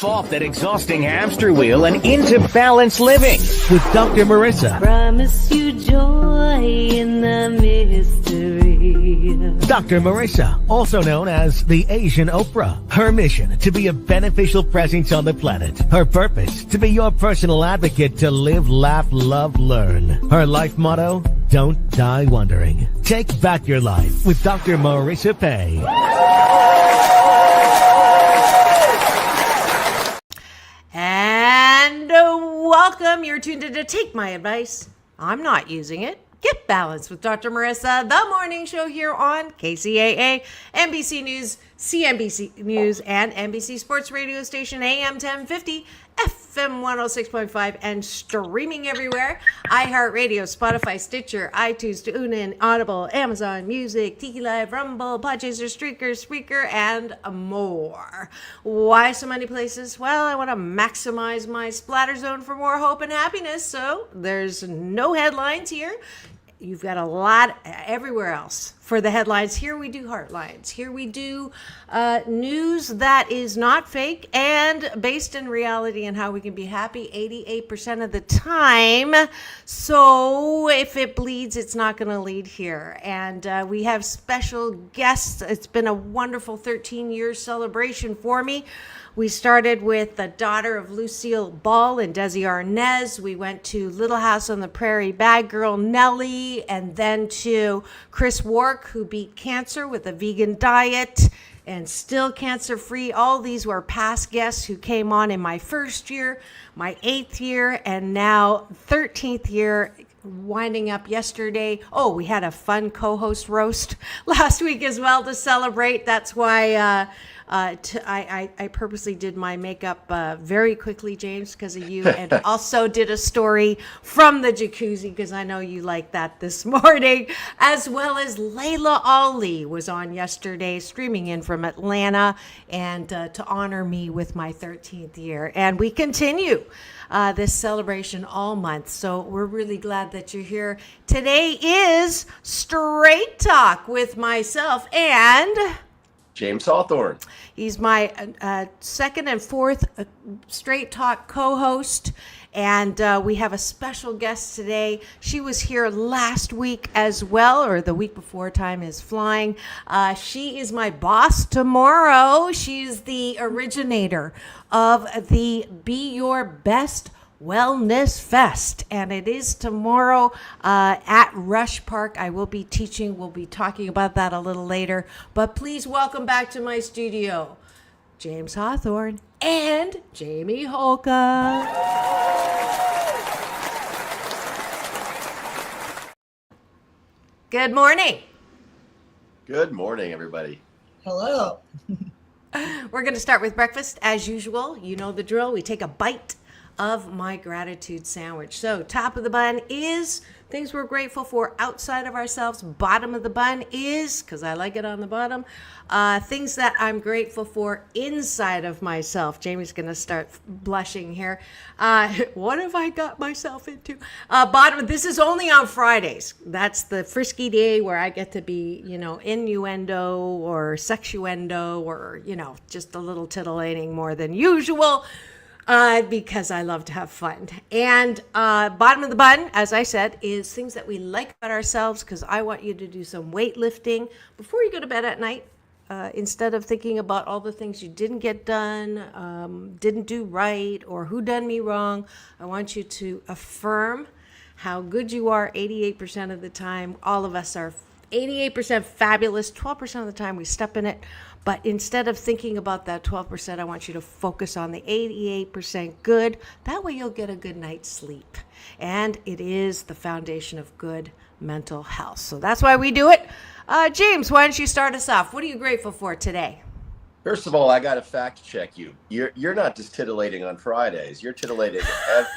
off that exhausting hamster wheel and into balanced living with Dr. Marissa. Promise you joy in the mystery. Dr. Marissa, also known as the Asian Oprah. Her mission, to be a beneficial presence on the planet. Her purpose, to be your personal advocate to live, laugh, love, learn. Her life motto, don't die wondering. Take back your life with Dr. Marissa Pay. And welcome. You're tuned in to Take My Advice. I'm not using it. Get Balanced with Dr. Marissa, the morning show here on KCAA, NBC News, CNBC News, and NBC Sports Radio Station AM 1050, FM 106.5, and streaming everywhere. iHeartRadio, Spotify, Stitcher, iTunes, TuneIn, Audible, Amazon Music, Tiki Live, Rumble, Podchaser, Spreaker, and more. Why so many places? Well, I want to maximize my splatter zone for more hope and happiness, so there's no headlines here. You've got a lot everywhere else for the headlines. Here we do heartlines. Here we do news that is not fake and based in reality and how we can be happy 88% of the time. So if it bleeds, it's not going to lead here. And we have special guests. It's been a wonderful 13-year celebration for me. We started with the daughter of Lucille Ball and Desi Arnaz. We went to Little House on the Prairie bad girl Nellie, and then to Chris Wark, who beat cancer with a vegan diet and still cancer-free. All these were past guests who came on in my first year, my 8th year, and now 13th year. Winding up yesterday. Oh, we had a fun co-host roast last week as well to celebrate. That's why I purposely did my makeup very quickly, James, because of you, and also did a story from the jacuzzi because I know you like that this morning, as well as Layla Ali was on yesterday, streaming in from Atlanta, and to honor me with my 13th year. And we continue this celebration all month. So we're really glad that you're here. Today is Straight Talk with myself and James Hawthorn. He's my second and fourth Straight Talk co-host. And we have a special guest today. She was here last week as well, or the week before. Time is flying. She is my boss tomorrow. She's the originator of the Be Your Best Wellness Fest, and it is tomorrow at Rush Park. I will be teaching. We'll be talking about that a little later. But please welcome back to my studio, James Hawthorn and Jamie Holcomb. Good morning. Good morning, everybody. Hello. We're going to start with breakfast as usual. You know the drill. We take a bite of my gratitude sandwich. So top of the bun is things we're grateful for outside of ourselves. Bottom of the bun is, because I like it on the bottom, things that I'm grateful for inside of myself. Jamie's going to start blushing here. What have I got myself into? Bottom, this is only on Fridays. That's the frisky day where I get to be, innuendo or sexuendo or, just a little titillating more than usual. Because I love to have fun. And bottom of the bun, as I said, is things that we like about ourselves, because I want you to do some weightlifting before you go to bed at night. Instead of thinking about all the things you didn't get done, didn't do right, or who done me wrong, I want you to affirm how good you are 88% of the time. All of us are 88% fabulous. 12% of the time we step in it. But instead of thinking about that 12%, I want you to focus on the 88% good. That way you'll get a good night's sleep. And it is the foundation of good mental health. So that's why we do it. James, why don't you start us off? What are you grateful for today? First of all, I got to fact check you. You're not just titillating on Fridays. You're titillating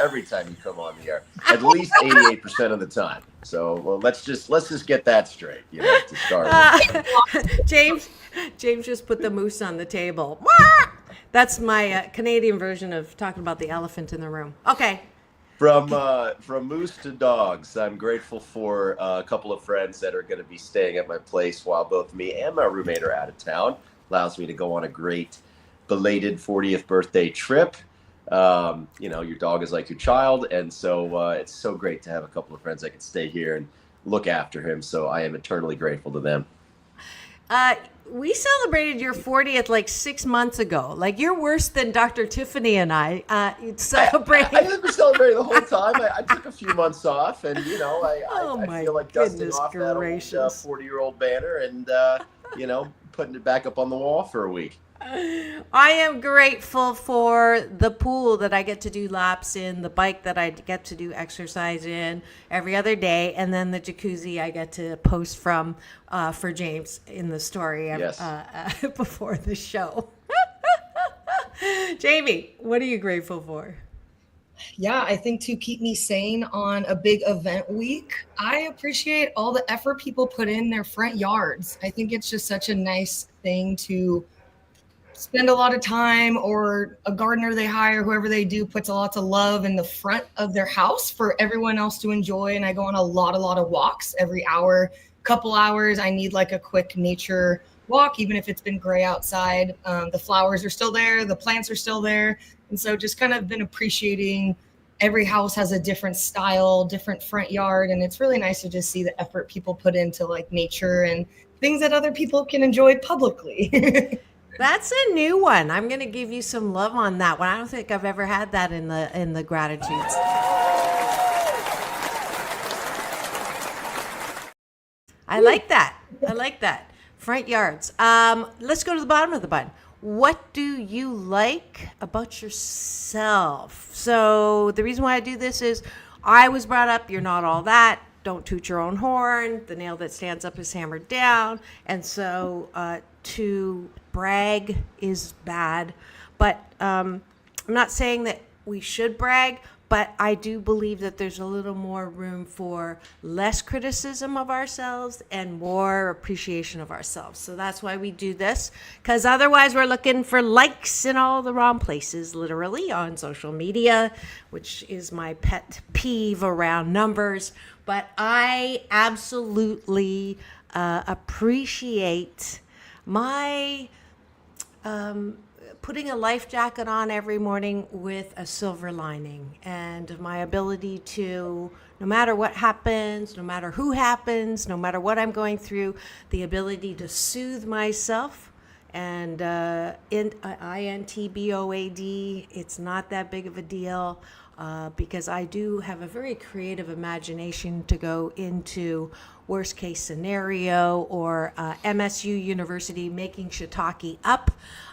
every time you come on the air, at least 88% of the time. So let's just get that straight, to start with. James just put the moose on the table. That's my Canadian version of talking about the elephant in the room. Okay. From moose to dogs, I'm grateful for a couple of friends that are going to be staying at my place while both me and my roommate are out of town. Allows me to go on a great belated 40th birthday trip. Your dog is like your child, and so it's so great to have a couple of friends that can stay here and look after him. So I am eternally grateful to them. We celebrated your 40th like 6 months ago. Like, you're worse than Dr. Tiffany and I celebrating. I didn't celebrate the whole time. I took a few months off, and I feel like dusting off that old 40-year-old banner and putting it back up on the wall for a week. I am grateful for the pool that I get to do laps in, the bike that I get to do exercise in every other day, and then the jacuzzi I get to post from for James in the story Yes. Before the show. Jamie, what are you grateful for? Yeah, I think to keep me sane on a big event week, I appreciate all the effort people put in their front yards. I think it's just such a nice thing to spend a lot of time, or a gardener they hire, whoever they do, puts a lot of love in the front of their house for everyone else to enjoy. And I go on a lot of walks every hour, couple hours. I need like a quick nature walk, even if it's been gray outside. The flowers are still there. The plants are still there. And so just kind of been appreciating every house has a different style, different front yard. And it's really nice to just see the effort people put into like nature and things that other people can enjoy publicly. That's a new one. I'm going to give you some love on that one. I don't think I've ever had that in the gratitudes. I like that. Front yards. Let's go to the bottom of the button. What do you like about yourself? So the reason why I do this is I was brought up, you're not all that. Don't toot your own horn. The nail that stands up is hammered down. And so to brag is bad. But I'm not saying that we should brag, but I do believe that there's a little more room for less criticism of ourselves and more appreciation of ourselves. So that's why we do this, because otherwise we're looking for likes in all the wrong places, literally on social media, which is my pet peeve around numbers. But I absolutely appreciate my putting a life jacket on every morning with a silver lining, and my ability to, no matter what happens, no matter who happens, no matter what I'm going through, the ability to soothe myself. And INTBOAD, it's not that big of a deal. Because I do have a very creative imagination to go into worst case scenario, or MSU University making shiitake up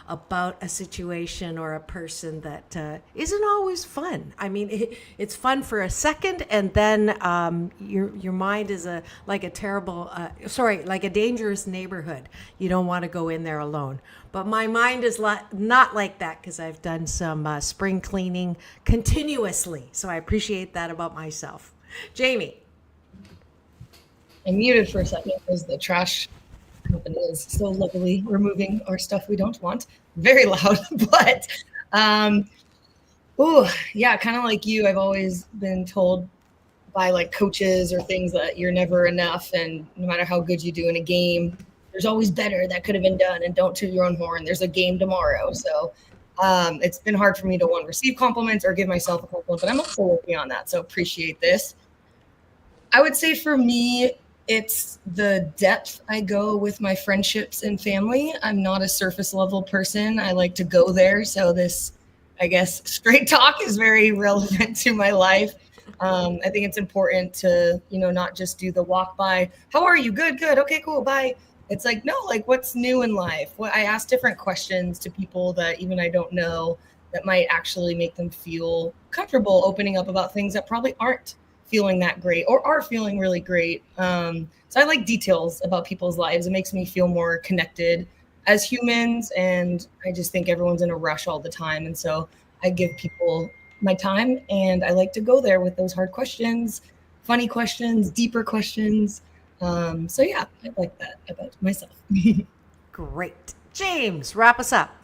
about a situation or a person that isn't always fun. I mean, it's fun for a second, and then your mind is like a dangerous neighborhood. You don't want to go in there alone. But my mind is not like that, because I've done some spring cleaning continuously. So I appreciate that about myself. Jamie. I muted for a second because the trash company is so luckily removing our stuff we don't want. Very loud, but kind of like you, I've always been told by like coaches or things that you're never enough, and no matter how good you do in a game, there's always better that could have been done, and don't toot your own horn. There's a game tomorrow. So it's been hard for me to receive compliments or give myself a compliment, but I'm also working on that. So appreciate this. I would say for me, it's the depth I go with my friendships and family. I'm not a surface level person. I like to go there. So this, I guess, straight talk is very relevant to my life. I think it's important to, not just do the walk by. How are you? Good. Okay, cool. Bye. It's like, no, like what's new in life? I ask different questions to people that even I don't know that might actually make them feel comfortable opening up about things that probably aren't feeling that great or are feeling really great. So I like details about people's lives. It makes me feel more connected as humans. And I just think everyone's in a rush all the time. And so I give people my time, and I like to go there with those hard questions, funny questions, deeper questions. So yeah, I like that about myself. Great. James, wrap us up.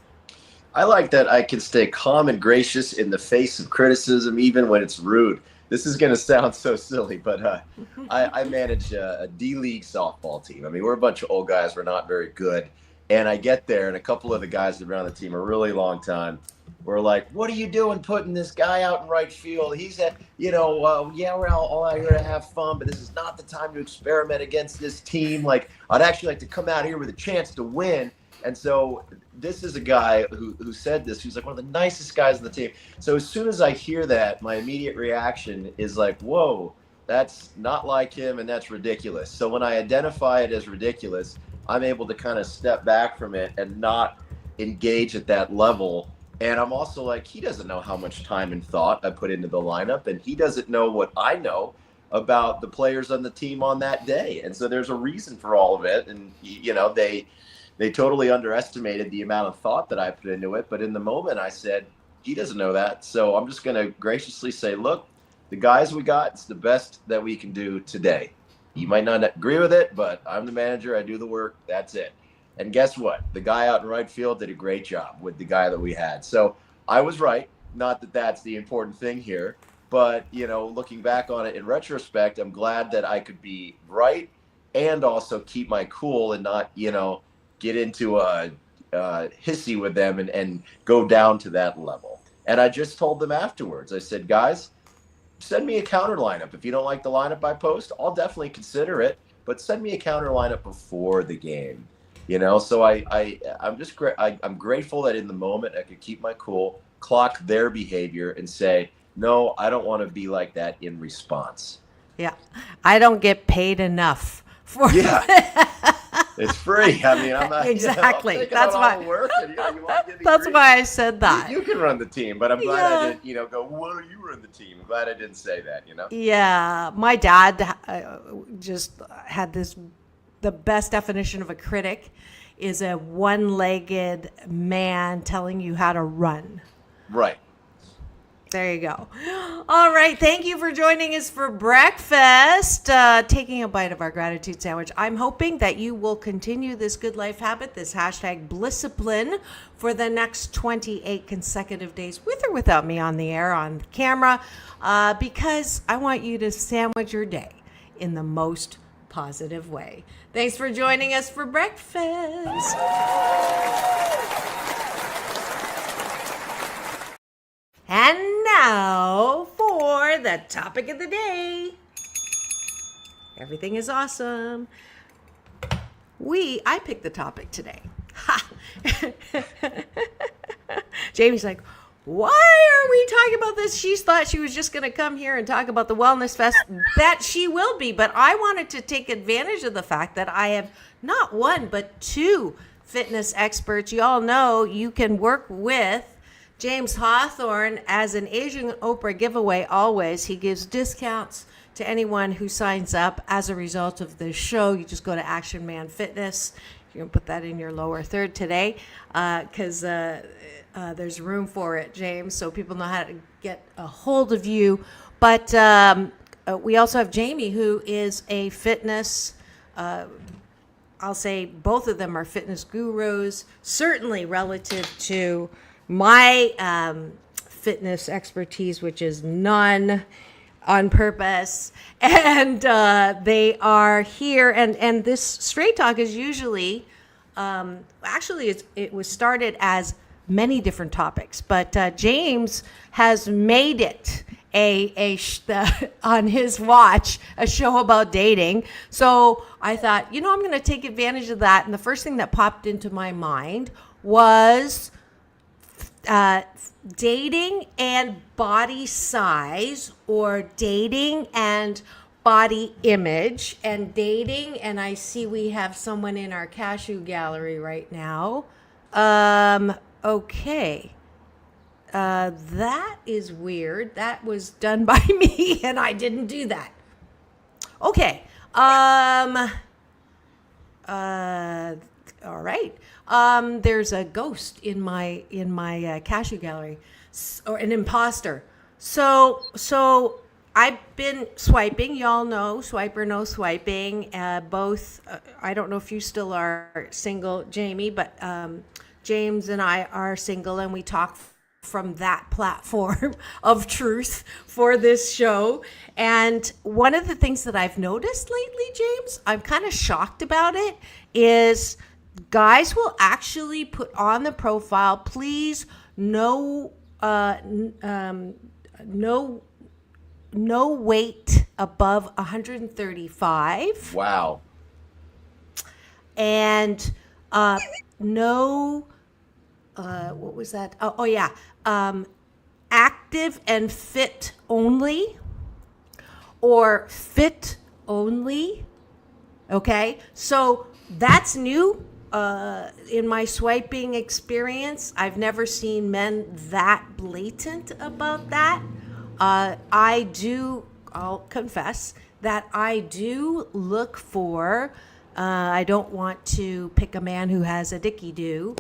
I like that I can stay calm and gracious in the face of criticism, even when it's rude. This is going to sound so silly, but I manage a D-League softball team. I mean, we're a bunch of old guys. We're not very good. And I get there, and a couple of the guys that have been on the team a really long time were like, "What are you doing putting this guy out in right field? He's yeah, we're all out here to have fun, but this is not the time to experiment against this team. Like, I'd actually like to come out here with a chance to win." And so this is a guy who said this. He's like one of the nicest guys on the team. So as soon as I hear that, my immediate reaction is like, whoa, that's not like him, and that's ridiculous. So when I identify it as ridiculous, I'm able to kind of step back from it and not engage at that level. And I'm also like, he doesn't know how much time and thought I put into the lineup, and he doesn't know what I know about the players on the team on that day. And so there's a reason for all of it. And, they totally underestimated the amount of thought that I put into it. But in the moment, I said, he doesn't know that. So I'm just going to graciously say, look, the guys we got, it's the best that we can do today. You might not agree with it, but I'm the manager. I do the work. That's it. And guess what? The guy out in right field did a great job with the guy that we had. So I was right. Not that that's the important thing here. But, looking back on it in retrospect, I'm glad that I could be right and also keep my cool and not, get into a hissy with them and go down to that level. And I just told them afterwards, I said, guys, send me a counter lineup. If you don't like the lineup I post, I'll definitely consider it, but send me a counter lineup before the game. So I'm grateful that in the moment I could keep my cool, clock their behavior, and say, no, I don't want to be like that in response. Yeah. I don't get paid enough for It's free. I mean, I'm not exactly. That's why work. And, that's why I said that. You can run the team, but I'm glad I didn't, go, well, you run the team. I'm glad I didn't say that. Yeah, my dad just had the best definition of a critic is a one-legged man telling you how to run. Right. There you go. All right. Thank you for joining us for breakfast, taking a bite of our gratitude sandwich. I'm hoping that you will continue this good life habit, this hashtag Blisscipline, for the next 28 consecutive days, with or without me on the air, on camera, because I want you to sandwich your day in the most positive way. Thanks for joining us for breakfast. And now for the topic of the day. Everything is awesome. I picked the topic today. Ha! Jamie's like, why are we talking about this? She thought she was just going to come here and talk about the Wellness Fest. That she will be, but I wanted to take advantage of the fact that I have not one, but two fitness experts. You all know you can work with James Hawthorn as an Asian Oprah giveaway always. He gives discounts to anyone who signs up as a result of this show. You just go to Action Man Fitness. You can put that in your lower third today because there's room for it, James, so people know how to get a hold of you. But we also have Jamie, who is a fitness I'll say both of them are fitness gurus, certainly relative to my fitness expertise, which is none, on purpose. And they are here. And this Straight Talk is usually, it was started as many different topics, but James has made it on his watch, a show about dating. So I thought, I'm going to take advantage of that. And the first thing that popped into my mind was dating and body size, or dating and body image, and dating. And I see we have someone in our cashew gallery right now. Okay. That is weird. That was done by me and I didn't do that. Okay. All right. There's a ghost in my cashew gallery, or an imposter. So I've been swiping. Y'all know, swiper, no swiping. Both. I don't know if you still are single, Jamie, but James and I are single, and we talk from that platform of truth for this show. And one of the things that I've noticed lately, James, I'm kind of shocked about it, is guys will actually put on the profile, please, no, no, no weight above 135, Wow. and no, what was that? Oh yeah, active and fit only, or fit only. Okay, so that's new in my swiping experience. I've never seen men that blatant about that. I'll confess that I do look for, I don't want to pick a man who has a Dickey-doo,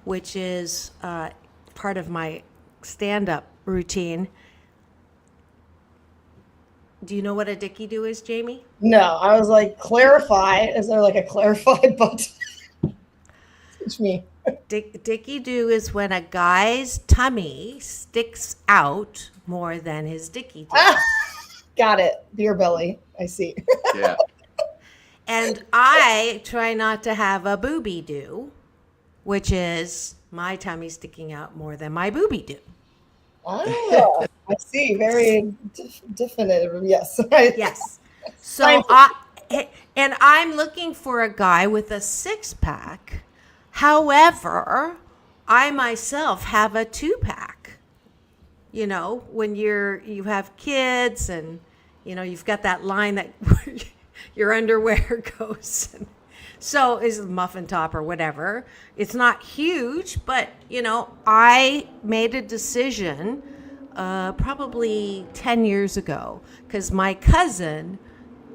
which is part of my stand up routine. Do you know what a Dickey-doo is, Jamie? No, I was like, clarify. Is there like a clarify button? Teach me. Dickey-doo is when a guy's tummy sticks out more than his Dickey-doo. Got it. Beer belly. I see. Yeah. And I try not to have a booby-doo, which is my tummy sticking out more than my booby-doo. Oh, I see. Very definitive. Yes. Yes. So I'm looking for a guy with a six-pack. However, I myself have a two-pack. You know, when you have kids and, you know, you've got that line that your underwear goes. So is muffin top or whatever. It's not huge, but, you know, I made a decision probably 10 years ago because my cousin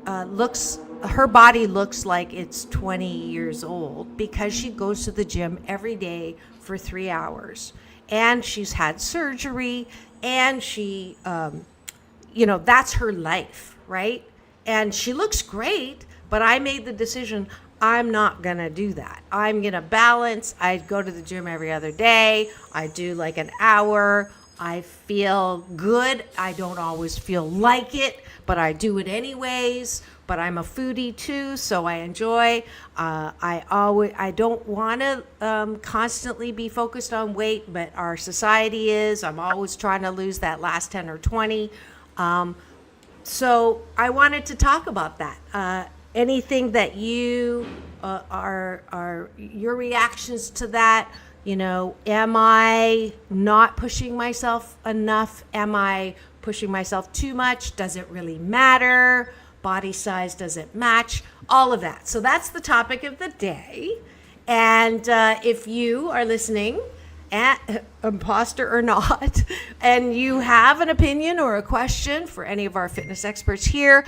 her body looks like it's 20 years old because she goes to the gym every day for 3 hours. And she's had surgery, and she, you know, that's her life, right? And she looks great, but I made the decision I'm not going to do that. I'm going to balance. I go to the gym every other day. I do like an hour. I feel good. I don't always feel like it, but I do it anyways. But I'm a foodie too, so I enjoy. I don't want to constantly be focused on weight, but our society is. I'm always trying to lose that last 10 or 20. So I wanted to talk about that. Anything that you are your reactions to that? You know, am I not pushing myself enough? Am I pushing myself too much? Does it really matter? Body size, does it match? All of that. So that's the topic of the day. And if you are listening, imposter or not, and you have an opinion or a question for any of our fitness experts here,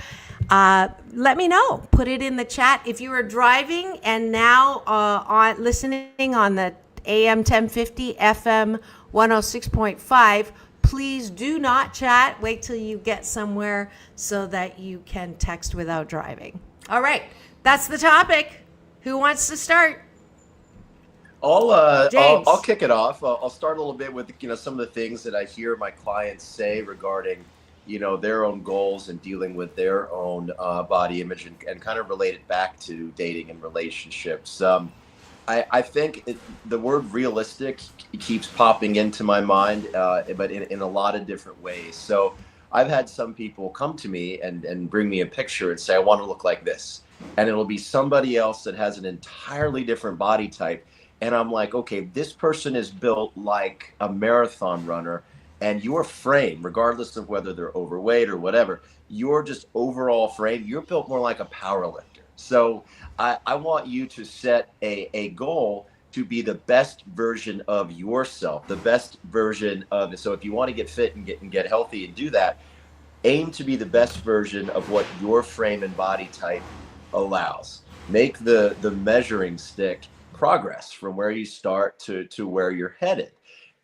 let me know. Put it in the chat. If you are driving and now listening on the AM 1050, FM 106.5, please do not chat. Wait till you get somewhere so that you can text without driving. All right, that's the topic. Who wants to start? I'll kick it off. I'll start a little bit with, you know, some of the things that I hear my clients say regarding, you know, their own goals and dealing with their own body image, and kind of relate it back to dating and relationships. I think the word realistic keeps popping into my mind, but in a lot of different ways. So I've had some people come to me and bring me a picture and say, I want to look like this. And it'll be somebody else that has an entirely different body type. And I'm like, okay, this person is built like a marathon runner, and your frame, regardless of whether they're overweight or whatever, your just overall frame, you're built more like a power lifter. So I want you to set a goal to be the best version of yourself, the best version of it. So if you want to get fit and get healthy and do that, aim to be the best version of what your frame and body type allows. Make the measuring stick progress from where you start to where you're headed.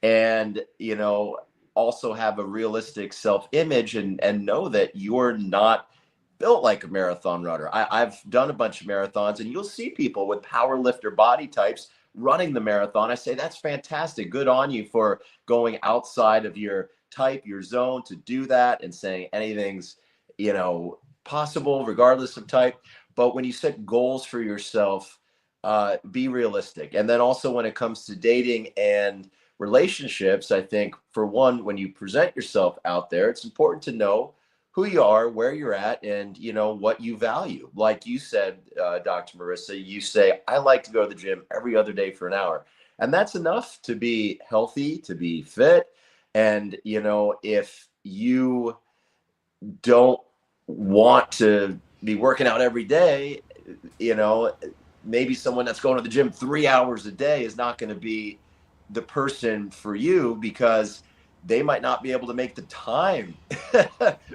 And, you know, also have a realistic self-image and know that you're not built like a marathon runner. I've done a bunch of marathons, and you'll see people with power lifter body types running the marathon. I say, that's fantastic. Good on you for going outside of your type, your zone, to do that, and saying anything's, you know, possible regardless of type. But when you set goals for yourself, be realistic. And then also when it comes to dating and relationships, I think for one, when you present yourself out there, it's important to know who you are, where you're at, and what you value. Like you said, Dr. Marissa, you say, I like to go to the gym every other day for an hour. And that's enough to be healthy, to be fit. And, if you don't want to be working out every day, you know, maybe someone that's going to the gym 3 hours a day is not going to be the person for you, because they might not be able to make the time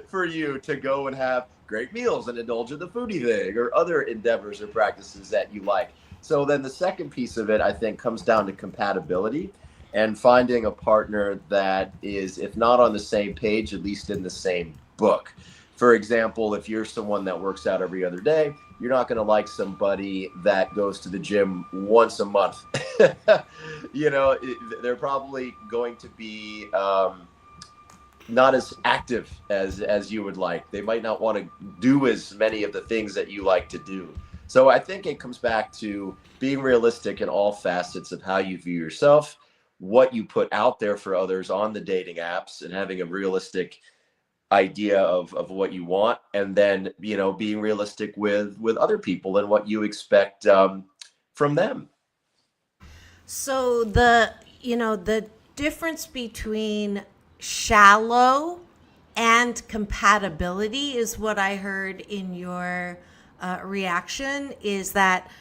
for you to go and have great meals and indulge in the foodie thing or other endeavors or practices that you like. So then the second piece of it, I think, comes down to compatibility and finding a partner that is, if not on the same page, at least in the same book. For example, if you're someone that works out every other day, you're not going to like somebody that goes to the gym once a month. They're probably going to be not as active as you would like. They might not want to do as many of the things that you like to do. So I think it comes back to being realistic in all facets of how you view yourself, what you put out there for others on the dating apps, and having a realistic idea of what you want, and then being realistic with other people and what you expect from them. So the difference between shallow and compatibility is what I heard in your reaction, is that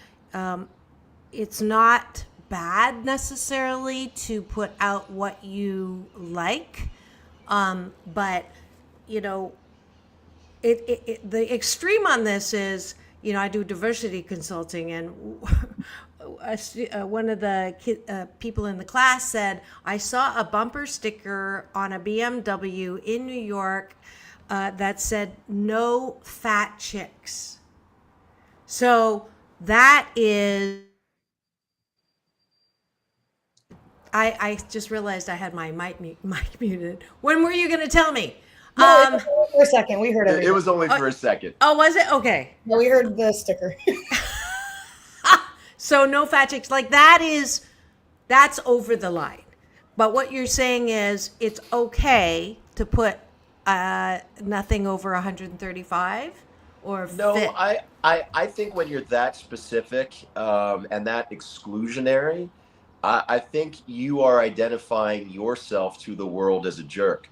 it's not bad necessarily to put out what you like, but the extreme on this is, I do diversity consulting, and one of the people in the class said, I saw a bumper sticker on a BMW in New York that said, no fat chicks. So that is, I just realized I had my mic muted. When were you going to tell me? No, for a second. We heard it. It was only for a second. Oh, was it? Okay. No, we heard the sticker. So no fat chicks. Like that's over the line. But what you're saying is it's okay to put nothing over 135 or No, fit. I think when you're that specific and that exclusionary, I think you are identifying yourself to the world as a jerk.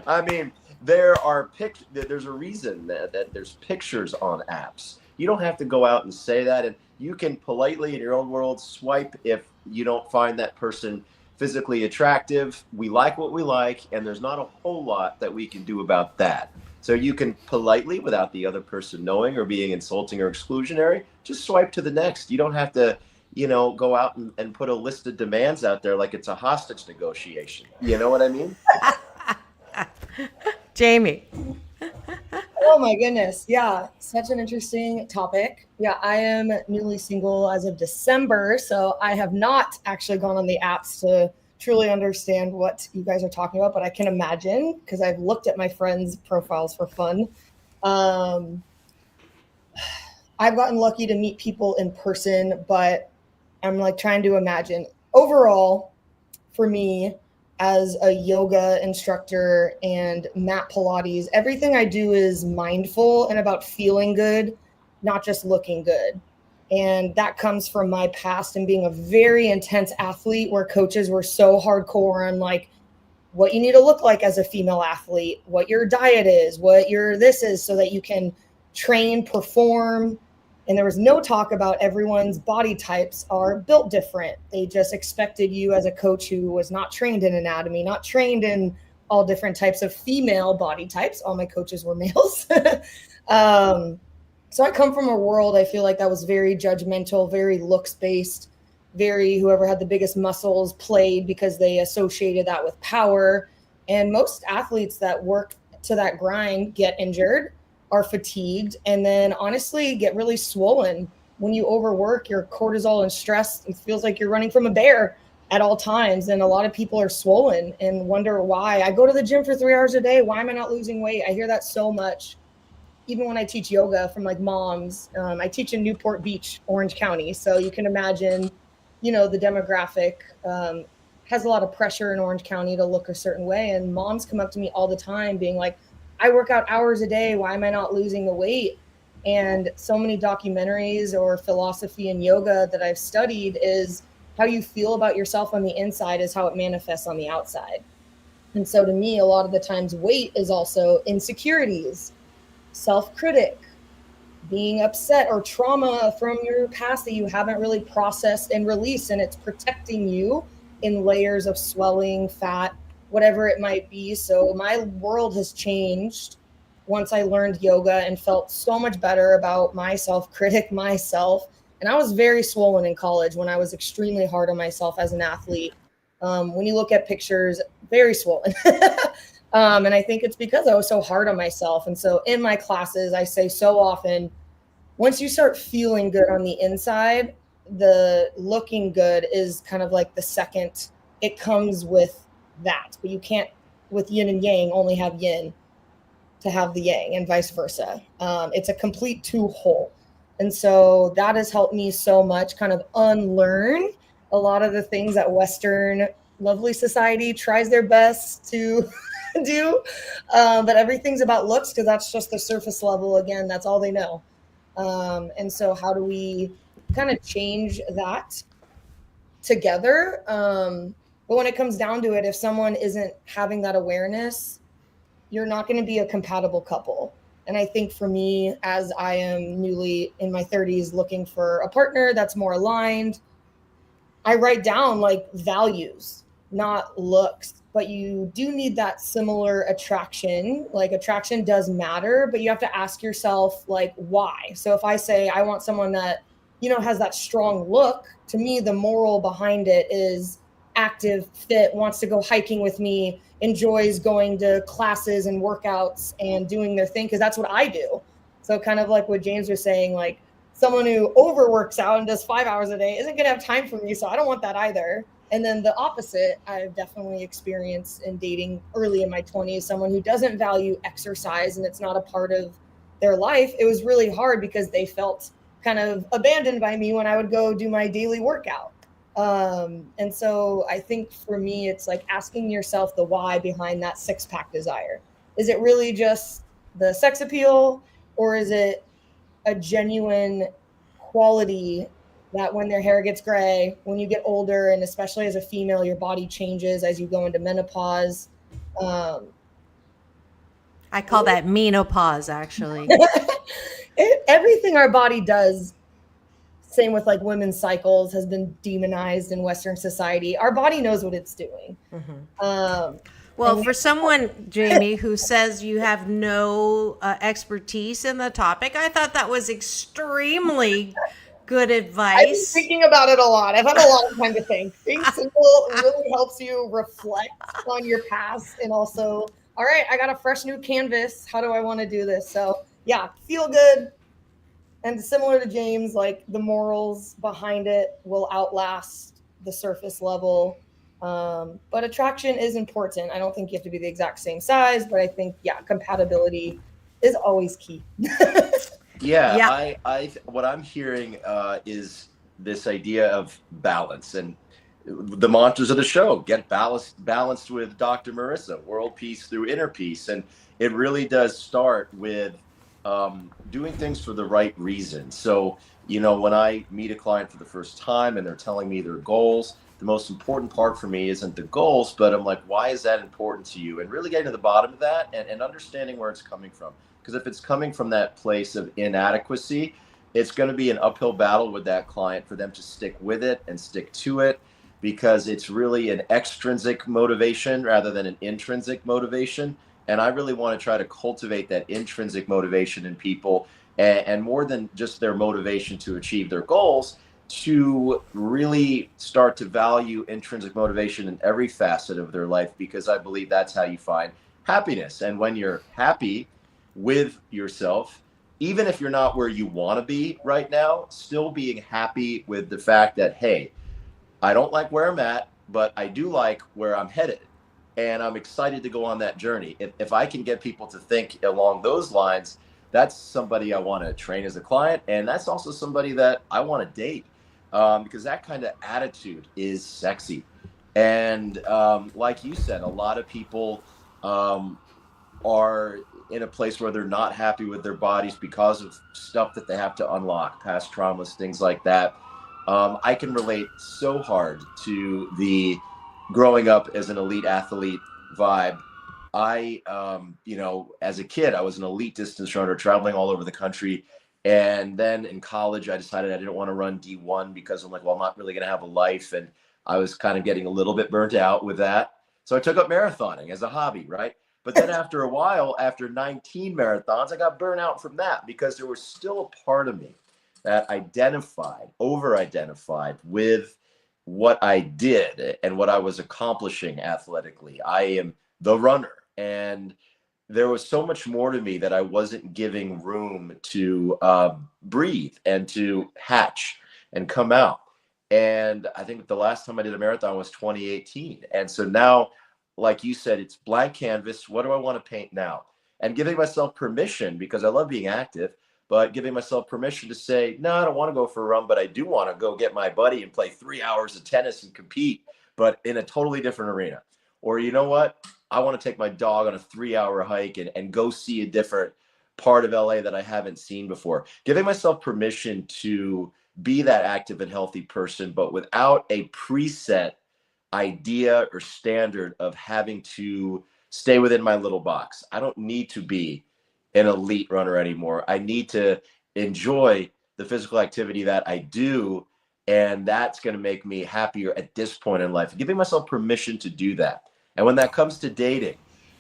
I mean, there's a reason that there's pictures on apps. You don't have to go out and say that, and you can politely in your own world swipe if you don't find that person physically attractive. We like what we like, and there's not a whole lot that we can do about that. So you can politely, without the other person knowing or being insulting or exclusionary, just swipe to the next. You don't have to go out and put a list of demands out there like it's a hostage negotiation. You know what I mean? Jamie. Oh my goodness. Yeah. Such an interesting topic. Yeah. I am newly single as of December. So I have not actually gone on the apps to truly understand what you guys are talking about, but I can imagine because I've looked at my friends' profiles for fun. I've gotten lucky to meet people in person, but I'm like trying to imagine overall for me as a yoga instructor and mat Pilates, everything I do is mindful and about feeling good, not just looking good. And that comes from my past and being a very intense athlete where coaches were so hardcore on like what you need to look like as a female athlete, what your diet is, what your this is, so that you can train, perform. And there was no talk about everyone's body types are built different. They just expected you as a coach who was not trained in anatomy, not trained in all different types of female body types. All my coaches were males. So I come from a world, I feel like that was very judgmental, very looks based, very whoever had the biggest muscles played because they associated that with power. And most athletes that work to that grind get injured, are fatigued, and then honestly get really swollen. When you overwork, your cortisol and stress, it feels like you're running from a bear at all times. And a lot of people are swollen and wonder why. I go to the gym for 3 hours a day. Why am I not losing weight? I hear that so much. even when I teach yoga from like moms, I teach in Newport Beach, Orange County. So you can imagine, the demographic has a lot of pressure in Orange County to look a certain way. And moms come up to me all the time being like, I work out hours a day. Why am I not losing the weight? And so many documentaries or philosophy in yoga that I've studied is how you feel about yourself on the inside is how it manifests on the outside. And so to me, a lot of the times weight is also insecurities, self-critic, being upset or trauma from your past that you haven't really processed and released, and it's protecting you in layers of swelling, fat, whatever it might be. So my world has changed once I learned yoga and felt so much better about my self-critic, myself. And I was very swollen in college when I was extremely hard on myself as an athlete. When you look at pictures, very swollen. And I think it's because I was so hard on myself. And so in my classes, I say so often, once you start feeling good on the inside, the looking good is kind of like the second. It comes with that. But you can't, with yin and yang, only have yin to have the yang and vice versa. It's a complete two whole. And so that has helped me so much kind of unlearn a lot of the things that Western lovely society tries their best to do. But everything's about looks because that's just the surface level. Again, that's all they know. And so how do we kind of change that together? But when it comes down to it, if someone isn't having that awareness, you're not going to be a compatible couple. And I think for me, as I am newly in my 30s looking for a partner that's more aligned, I write down like values, not looks, but you do need that similar attraction. Like attraction does matter, but you have to ask yourself like, why? So if I say I want someone that, has that strong look, to me, the moral behind it is active, fit, wants to go hiking with me, enjoys going to classes and workouts and doing their thing, because that's what I do. So kind of like what James was saying, like someone who overworks out and does 5 hours a day isn't going to have time for me. So I don't want that either. And then the opposite, I've definitely experienced in dating early in my 20s, someone who doesn't value exercise and it's not a part of their life. It was really hard because they felt kind of abandoned by me when I would go do my daily workout. And so I think for me, it's like asking yourself the why behind that six-pack desire. Is it really just the sex appeal, or is it a genuine quality that when their hair gets gray, when you get older, and especially as a female, your body changes as you go into menopause? I call that menopause, actually. Everything our body does, same with like women's cycles, has been demonized in Western society. Our body knows what it's doing. Mm-hmm. Well, for someone, Jamie, who says you have no expertise in the topic, I thought that was extremely good advice. I've been thinking about it a lot. I've had a lot of time to think. Being simple really helps you reflect on your past and also, all right, I got a fresh new canvas. How do I want to do this? So yeah, feel good. And similar to James, like the morals behind it will outlast the surface level. But attraction is important. I don't think you have to be the exact same size, but I think, compatibility is always key. Yeah. I what I'm hearing is this idea of balance, and the mantras of the show: get balanced with Dr. Marissa, world peace through inner peace. And it really does start with doing things for the right reason. So, when I meet a client for the first time and they're telling me their goals, the most important part for me isn't the goals, but I'm like, why is that important to you? And really getting to the bottom of that and understanding where it's coming from. Because if it's coming from that place of inadequacy, it's going to be an uphill battle with that client for them to stick with it and stick to it, because it's really an extrinsic motivation rather than an intrinsic motivation. And I really want to try to cultivate that intrinsic motivation in people, and more than just their motivation to achieve their goals, to really start to value intrinsic motivation in every facet of their life, because I believe that's how you find happiness. And when you're happy with yourself, even if you're not where you want to be right now, still being happy with the fact that, hey, I don't like where I'm at, but I do like where I'm headed. And I'm excited to go on that journey. If I can get people to think along those lines, that's somebody I want to train as a client. And that's also somebody that I want to date, because that kind of attitude is sexy. And like you said, a lot of people are in a place where they're not happy with their bodies because of stuff that they have to unlock, past traumas, things like that. I can relate so hard to the growing up as an elite athlete vibe. I, as a kid, I was an elite distance runner traveling all over the country. And then in college, I decided I didn't want to run D1 because I'm like, well, I'm not really going to have a life. And I was kind of getting a little bit burnt out with that. So I took up marathoning as a hobby, right? But then after a while, after 19 marathons, I got burnt out from that because there was still a part of me that over-identified with what I did and what I was accomplishing athletically. I am the runner. And there was so much more to me that I wasn't giving room to breathe and to hatch and come out. And I think the last time I did a marathon was 2018. And so now, like you said, it's blank canvas. What do I want to paint now? And giving myself permission, because I love being active, but giving myself permission to say, no, I don't want to go for a run, but I do want to go get my buddy and play 3 hours of tennis and compete, but in a totally different arena. Or you know what? I want to take my dog on a 3-hour hike and go see a different part of LA that I haven't seen before. Giving myself permission to be that active and healthy person, but without a preset idea or standard of having to stay within my little box. I don't need to be an elite runner anymore. I need to enjoy the physical activity that I do, and that's going to make me happier at this point in life. Giving myself permission to do that. And when that comes to dating,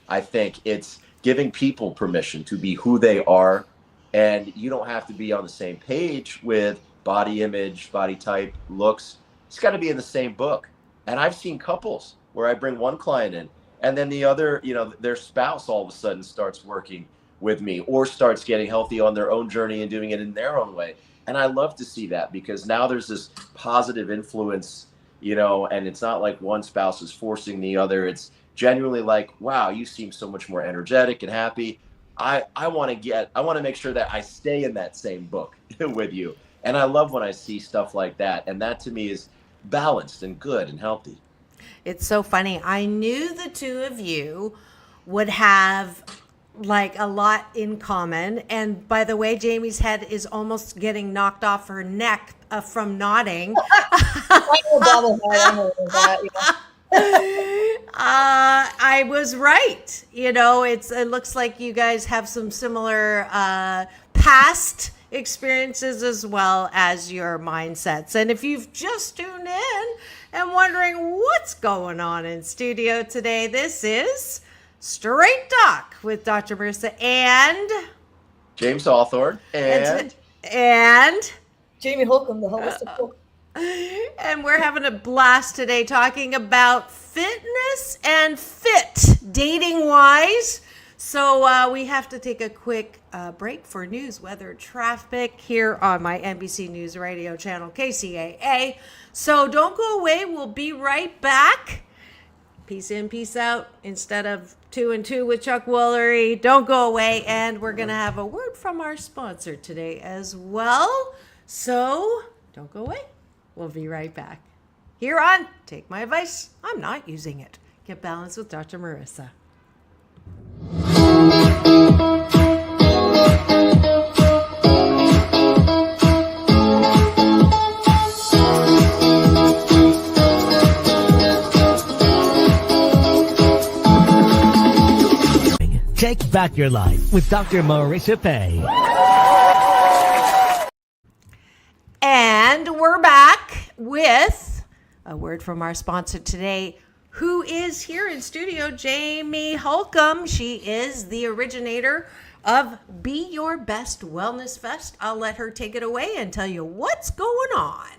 I think it's giving people permission to be who they are, and you don't have to be on the same page with body image, body type, looks. It's got to be in the same book. And I've seen couples where I bring one client in and then the other, their spouse all of a sudden starts working with me or starts getting healthy on their own journey and doing it in their own way. And I love to see that because now there's this positive influence, and it's not like one spouse is forcing the other. It's genuinely like, wow, you seem so much more energetic and happy. I want to make sure that I stay in that same book with you. And I love when I see stuff like that. And that to me is balanced and good and healthy. It's so funny. I knew the two of you would have like a lot in common. And by the way, Jamie's head is almost getting knocked off her neck from nodding. I was right. It looks like you guys have some similar past experiences as well as your mindsets. And if you've just tuned in and wondering what's going on in studio today, this is Straight Talk with Dr. Marissa and James Hawthorn and Jamie Holcomb, the holistic coach. And we're having a blast today talking about fitness and fit, dating wise. So we have to take a quick break for news, weather, traffic here on my NBC News radio channel, KCAA. So don't go away. We'll be right back. Peace in, peace out. Instead of 2 and 2 with Chuck Woolery, don't go away. And we're going to have a word from our sponsor today as well. So don't go away. We'll be right back. Here on Take My Advice, I'm not using it. Get balanced with Dr. Marissa. Take back your life with Dr. Marissa Pay. And we're back with a word from our sponsor today, who is here in studio, Jamie Holcomb. She is the originator of Be Your Best Wellness Fest. I'll let her take it away and tell you what's going on.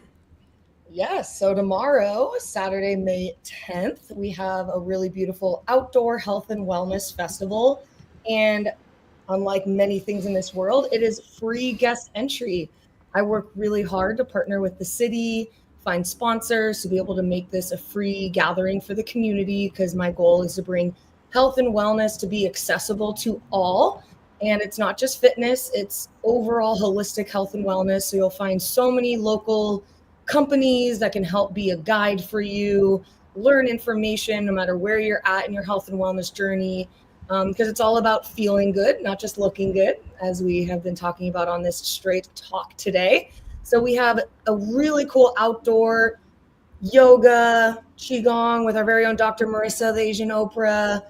Yes, so tomorrow, Saturday, May 10th, we have a really beautiful outdoor health and wellness festival. And unlike many things in this world, it is free guest entry. I work really hard to partner with the city, find sponsors to be able to make this a free gathering for the community, because my goal is to bring health and wellness to be accessible to all. And it's not just fitness, it's overall holistic health and wellness. So you'll find so many local companies that can help be a guide for you, learn information no matter where you're at in your health and wellness journey, because it's all about feeling good, not just looking good, as we have been talking about on this Straight Talk today. So we have a really cool outdoor yoga, qigong with our very own Dr. Marissa, the Asian Oprah,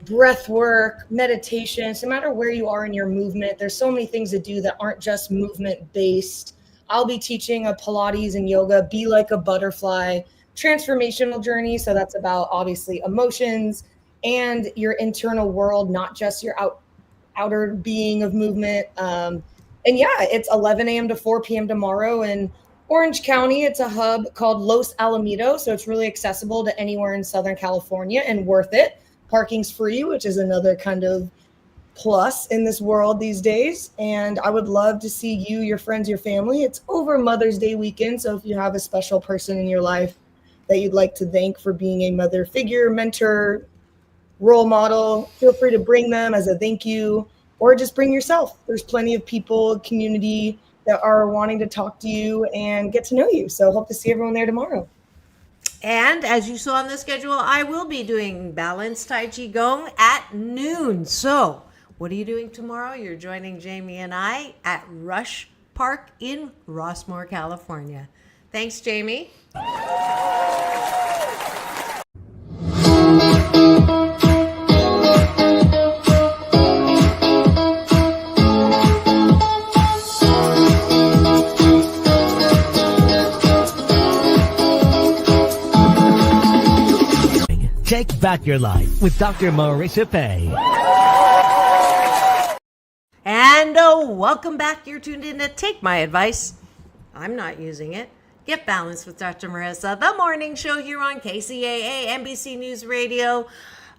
breath work, meditation. So no matter where you are in your movement, there's so many things to do that aren't just movement based. I'll be teaching a Pilates and yoga, Be Like a Butterfly transformational journey. So that's about obviously emotions and your internal world, not just your outer being of movement. And yeah, it's 11 a.m. to 4 p.m. tomorrow in Orange County. It's a hub called Los Alamitos. So it's really accessible to anywhere in Southern California and worth it. Parking's free, which is another kind of plus in this world these days. And I would love to see you, your friends, your family. It's over Mother's Day weekend. So if you have a special person in your life that you'd like to thank for being a mother figure, mentor, role model, feel free to bring them as a thank you, or just bring yourself. There's plenty of people, community that are wanting to talk to you and get to know you. So hope to see everyone there tomorrow. And as you saw on the schedule, I will be doing balanced Tai Chi Gong at noon. So what are you doing tomorrow? You're joining Jamie and I at Rush Park in Rossmore, California. Thanks, Jamie. Take back your life with Dr. Marissa Pay. And welcome back. You're tuned in to Take My Advice. I'm not using it. Get Balanced with Dr. Marissa, the morning show here on KCAA, NBC News Radio,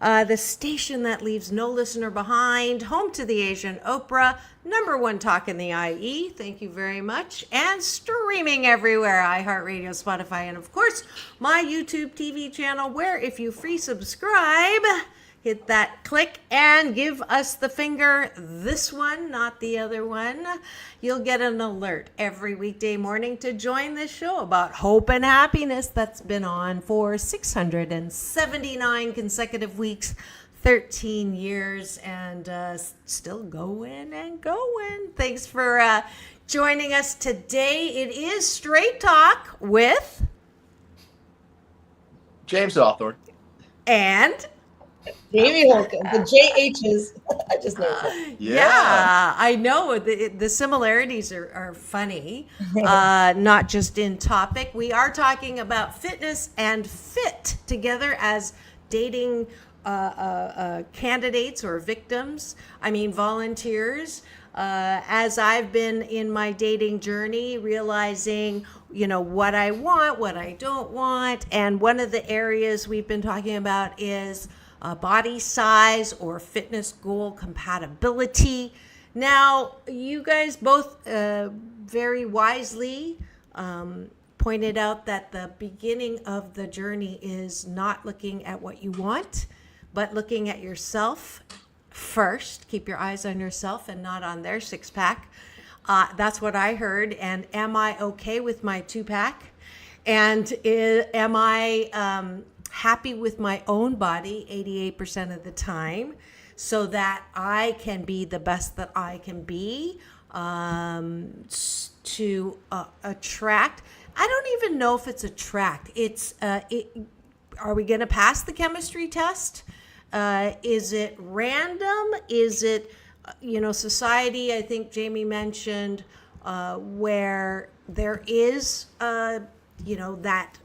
the station that leaves no listener behind, home to the Asian Oprah, number one talk in the IE. Thank you very much. And streaming everywhere, iHeartRadio, Spotify, and of course, my YouTube TV channel, where if you free subscribe, hit that click and give us the finger, this one, not the other one. You'll get an alert every weekday morning to join this show about hope and happiness that's been on for 679 consecutive weeks, 13 years, and still going and going. Thanks for joining us today. It is Straight Talk with James Hawthorn. and Jamie Holcomb, the JHs. I just know that. Yeah, I know. The similarities are funny, not just in topic. We are talking about fitness and fit together as dating candidates or victims. I mean, volunteers. As I've been in my dating journey, realizing, what I want, what I don't want. And one of the areas we've been talking about is body size or fitness goal compatibility. Now, you guys both very wisely pointed out that the beginning of the journey is not looking at what you want, but looking at yourself first. Keep your eyes on yourself and not on their six-pack. That's what I heard. And am I okay with my two-pack? And am I happy with my own body 88% of the time so that I can be the best that I can be to attract? I don't even know if it's attract. It's are we going to pass the chemistry test? Is it random? Is it, society, I think Jamie mentioned, where there is, that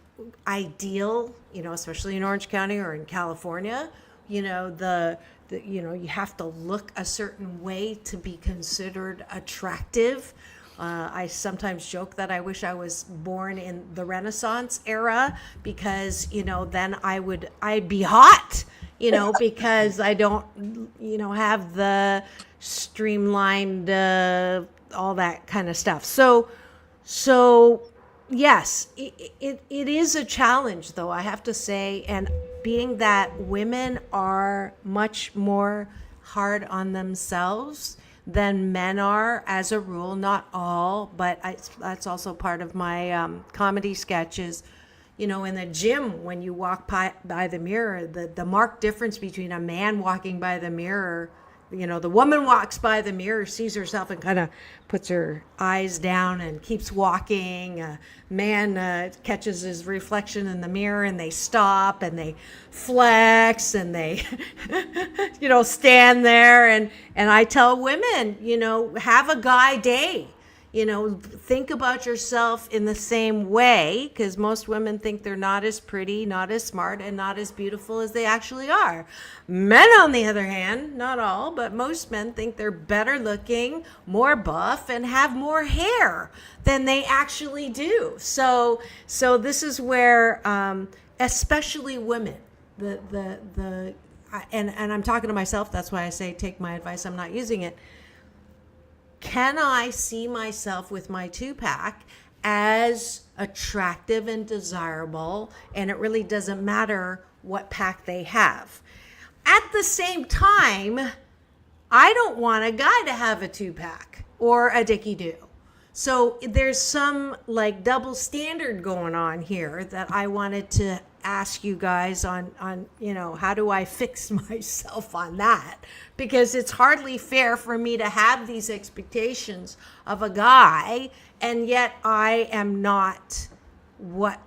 ideal, especially in Orange County or in California, you have to look a certain way to be considered attractive. I sometimes joke that I wish I was born in the Renaissance era because, then I'd be hot, because I don't, have the streamlined, all that kind of stuff. So yes, it is a challenge, though, I have to say. And being that women are much more hard on themselves, than men are, as a rule. Not all, but that's also part of my comedy sketches. You know, in the gym, when you walk by the mirror, the marked difference between a man walking by the mirror, you know, the woman walks by the mirror, sees herself and kind of puts her eyes down and keeps walking. A man catches his reflection in the mirror and they stop and they flex and they, you know, stand there. And I tell women, you know, have a guy day. You know, think about yourself in the same way, because most women think they're not as pretty, not as smart, and not as beautiful as they actually are. Men, on the other hand, not all, but most men think they're better looking, more buff, and have more hair than they actually do. So this is where, especially women, and I'm talking to myself. That's why I say take my advice. I'm not using it. Can I see myself with my 2-pack as attractive and desirable? And it really doesn't matter what pack they have. At the same time, I don't want a guy to have a 2-pack or a Dickey-doo. So there's some like double standard going on here that I wanted to ask you guys on, you know, how do I fix myself on that? Because it's hardly fair for me to have these expectations of a guy, and yet I am not what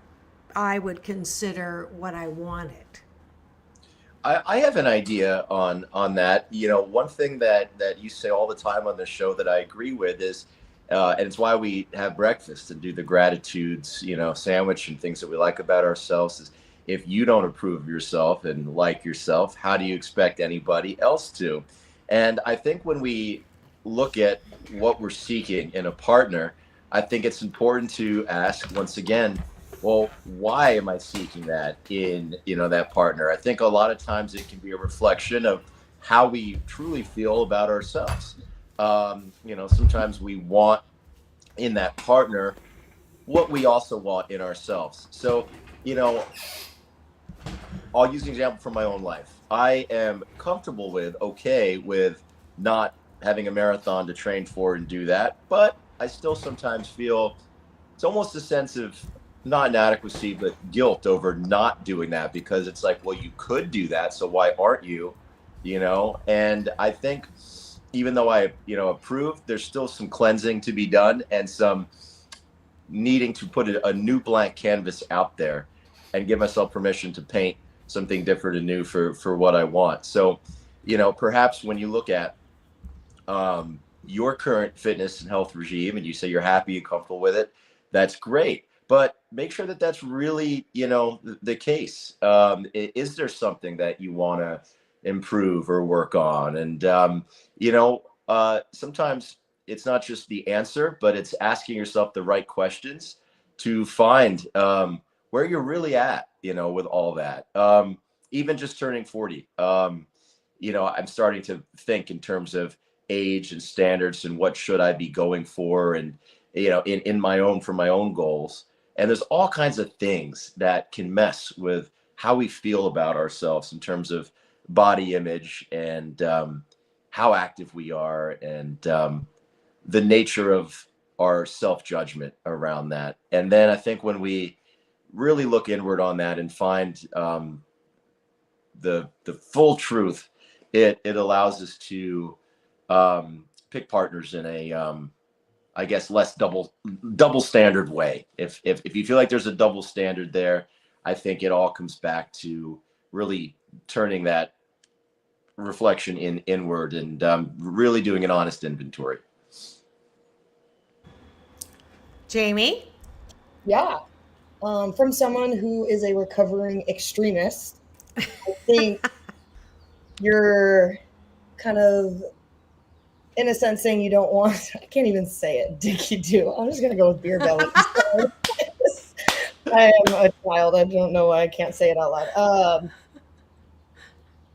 I would consider what I wanted. I have an idea on that. You know, one thing that you say all the time on the show that I agree with is, and it's why we have breakfast and do the gratitudes, you know, sandwich and things that we like about ourselves, is if you don't approve of yourself and like yourself, how do you expect anybody else to? And I think when we look at what we're seeking in a partner, I think it's important to ask once again, well, why am I seeking that in, you know, that partner? I think a lot of times it can be a reflection of how we truly feel about ourselves. You know, sometimes we want in that partner what we also want in ourselves. So, you know, I'll use an example from my own life. I am comfortable with, okay with not having a marathon to train for and do that, but I still sometimes feel it's almost a sense of not inadequacy, but guilt over not doing that, because it's like, well, you could do that, so why aren't you? You know, and I think even though I, you know, approve, there's still some cleansing to be done and some needing to put a new blank canvas out there and give myself permission to paint something different and new for what I want. So, you know, perhaps when you look at your current fitness and health regime and you say you're happy and comfortable with it, that's great. But make sure that that's really, you know, the case. Is there something that you want to improve or work on? And, you know, sometimes it's not just the answer, but it's asking yourself the right questions to find where you're really at, you know, with all that. Even just turning 40, you know, I'm starting to think in terms of age and standards and what should I be going for, and, you know, in my own, for my own goals. And there's all kinds of things that can mess with how we feel about ourselves in terms of body image and how active we are, and the nature of our self-judgment around that. And then I think when we really look inward on that and find the full truth, it allows us to pick partners in a I guess less double standard way. If you feel like there's a double standard there, I think it all comes back to really turning that reflection inward and really doing an honest inventory. Jamie? Yeah. From someone who is a recovering extremist, I think you're kind of, in a sense, saying you don't want, I can't even say it, Dickey-doo. I'm just going to go with beer belly. I am a child. I don't know why I can't say it out loud.